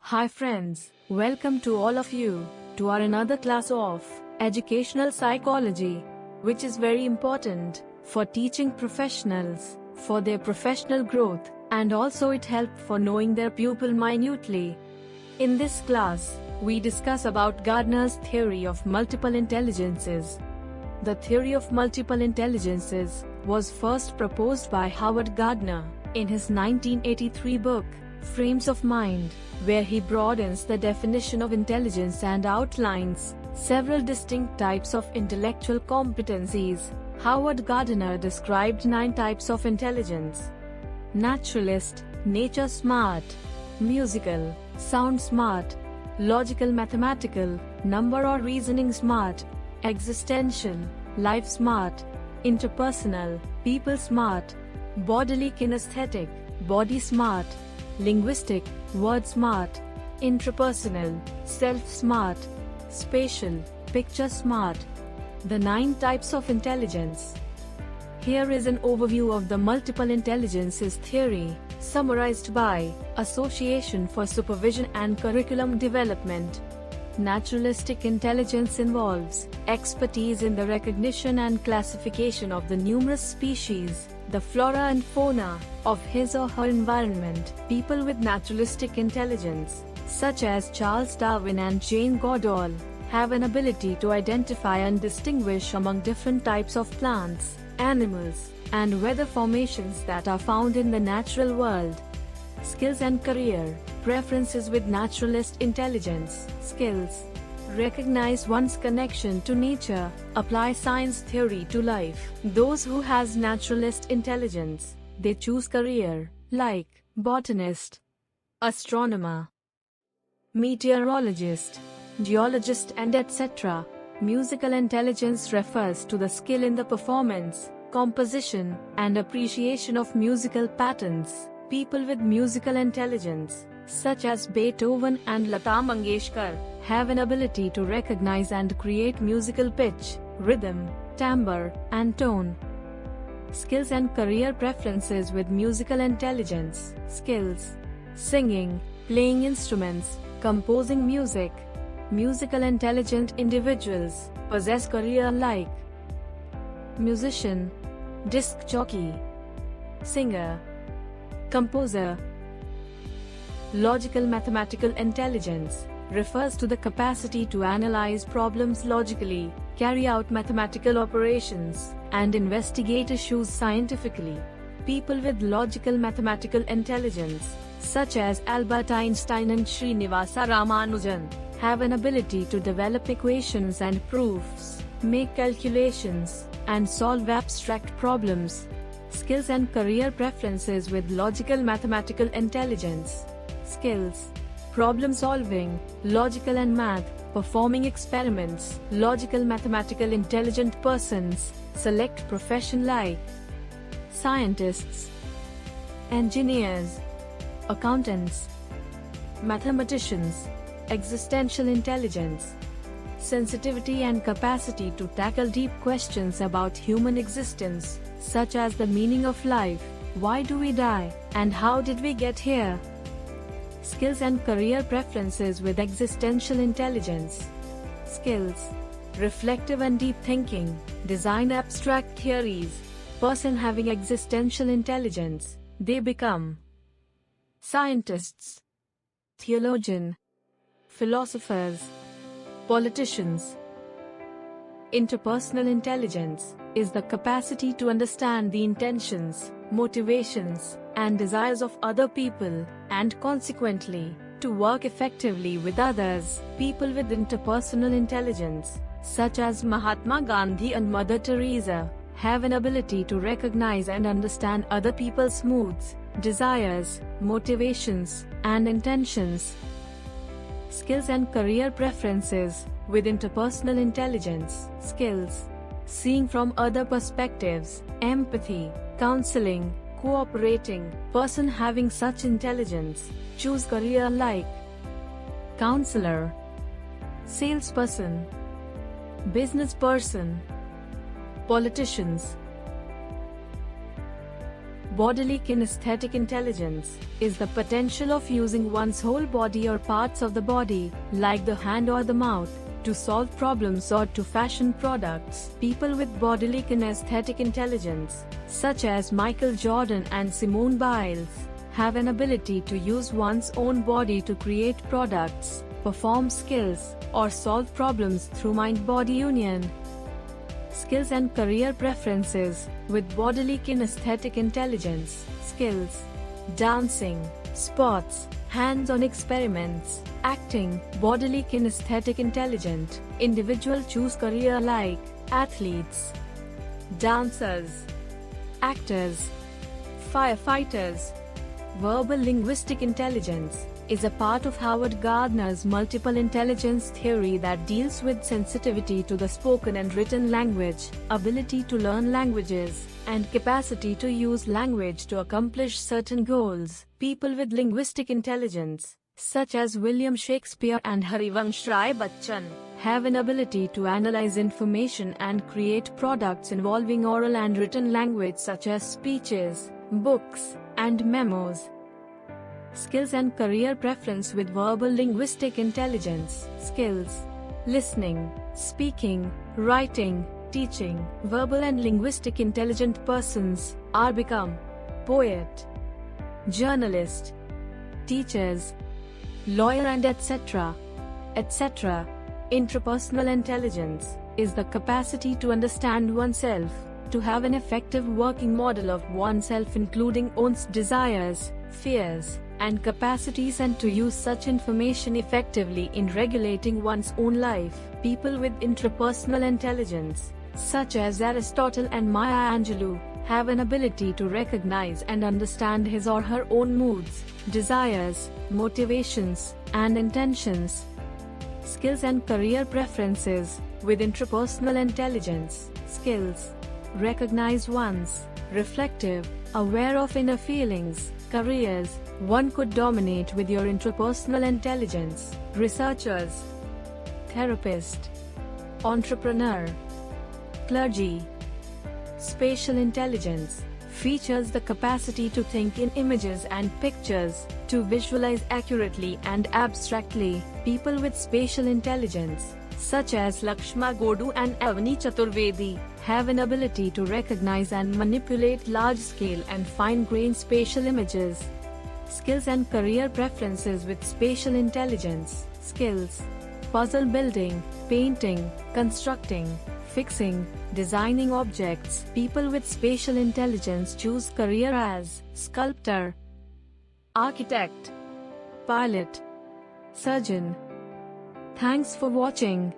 Hi friends, welcome to all of you to our another class of educational psychology, which is very important for teaching professionals for their professional growth, and also it helps for knowing their pupil minutely. In this class, we discuss about Gardner's theory of multiple intelligences. The theory of multiple intelligences was first proposed by Howard Gardner in his 1983 book, Frames of Mind, where he broadens the definition of intelligence and outlines several distinct types of intellectual competencies. Howard Gardner described 9 types of intelligence: naturalist, nature smart; musical, sound smart; logical mathematical, number or reasoning smart; existential, life smart; interpersonal, people smart; bodily kinesthetic, body smart; linguistic, word smart; intrapersonal, self smart; spatial, picture smart. The 9 types of intelligence. Here is an overview of the multiple intelligences theory, summarized by Association for Supervision and Curriculum Development. Naturalistic intelligence involves expertise in the recognition and classification of the numerous species, the flora and fauna, of his or her environment. People with naturalistic intelligence, such as Charles Darwin and Jane Goodall, have an ability to identify and distinguish among different types of plants, animals, and weather formations that are found in the natural world. Skills and career preferences with naturalist intelligence. Skills: recognize one's connection to nature, apply science theory to life. Those who has naturalist intelligence, they choose career like botanist, astronomer, meteorologist, geologist, and etc. Musical intelligence refers to the skill in the performance, composition, and appreciation of musical patterns. People with musical intelligence, such as Beethoven and Lata Mangeshkar, have an ability to recognize and create musical pitch, rhythm, timbre, and tone. Skills and career preferences with musical intelligence. Skills: singing, playing instruments, composing music. Musical intelligent individuals possess career like musician, disc jockey, singer, composer. Logical mathematical intelligence refers to the capacity to analyze problems logically, carry out mathematical operations, and investigate issues scientifically. People with logical mathematical intelligence, such as Albert Einstein and Srinivasa Ramanujan, have an ability to develop equations and proofs, make calculations, and solve abstract problems. Skills and career preferences with logical mathematical intelligence. Skills: problem solving, logical and math, performing experiments. Logical mathematical intelligent persons select profession like scientists, engineers, accountants, mathematicians. Existential intelligence: sensitivity and capacity to tackle deep questions about human existence, such as the meaning of life, why do we die, and how did we get here. Skills and career preferences with existential intelligence. Skills: reflective and deep thinking, design abstract theories. Person having existential intelligence, they become scientists, theologian, philosophers, politicians. Interpersonal intelligence is the capacity to understand the intentions, motivations, and desires of other people, and consequently, to work effectively with others. People with interpersonal intelligence, such as Mahatma Gandhi and Mother Teresa, have an ability to recognize and understand other people's moods, desires, motivations, and intentions. Skills and career preferences with interpersonal intelligence. Skills: seeing from other perspectives, empathy, counseling, cooperating. Person having such intelligence choose career like counselor, salesperson, business person, politicians. Bodily kinesthetic intelligence is the potential of using one's whole body or parts of the body, like the hand or the mouth, to solve problems or to fashion products. People with bodily kinesthetic intelligence, such as Michael Jordan and Simone Biles, have an ability to use one's own body to create products, perform skills, or solve problems through mind-body union. Skills and career preferences with bodily kinesthetic intelligence. Skills: dancing, sports, hands-on experiments, acting. Bodily kinesthetic intelligent individual choose career like athletes, dancers, actors, firefighters. Verbal linguistic intelligence is a part of Howard Gardner's multiple intelligence theory that deals with sensitivity to the spoken and written language, ability to learn languages, and capacity to use language to accomplish certain goals. People with linguistic intelligence, such as William Shakespeare and Harivansh Rai Bachchan, have an ability to analyze information and create products involving oral and written language such as speeches, books, and memos. Skills and career preference with verbal linguistic intelligence. Skills: listening, speaking, writing, teaching. Verbal and linguistic intelligent persons are become poet, journalist, teachers, lawyer, and etc. etc. Intrapersonal intelligence is the capacity to understand oneself, to have an effective working model of oneself including one's desires, fears, and capacities, and to use such information effectively in regulating one's own life. People with intrapersonal intelligence, such as Aristotle and Maya Angelou, have an ability to recognize and understand his or her own moods, desires, motivations, and intentions. Skills and career preferences with intrapersonal intelligence. Skills: recognize one's reflective, aware of inner feelings. Careers: one could dominate with your intrapersonal intelligence. Researchers, therapist, entrepreneur, clergy. Spatial intelligence features the capacity to think in images and pictures, to visualize accurately and abstractly. People with spatial intelligence, such as Lakshma Godu and Avani Chaturvedi, have an ability to recognize and manipulate large-scale and fine-grained spatial images. Skills and career preferences with spatial intelligence. Skills: puzzle building, painting, constructing, fixing, designing objects. People with spatial intelligence choose career as sculptor, architect, pilot, surgeon. Thanks for watching.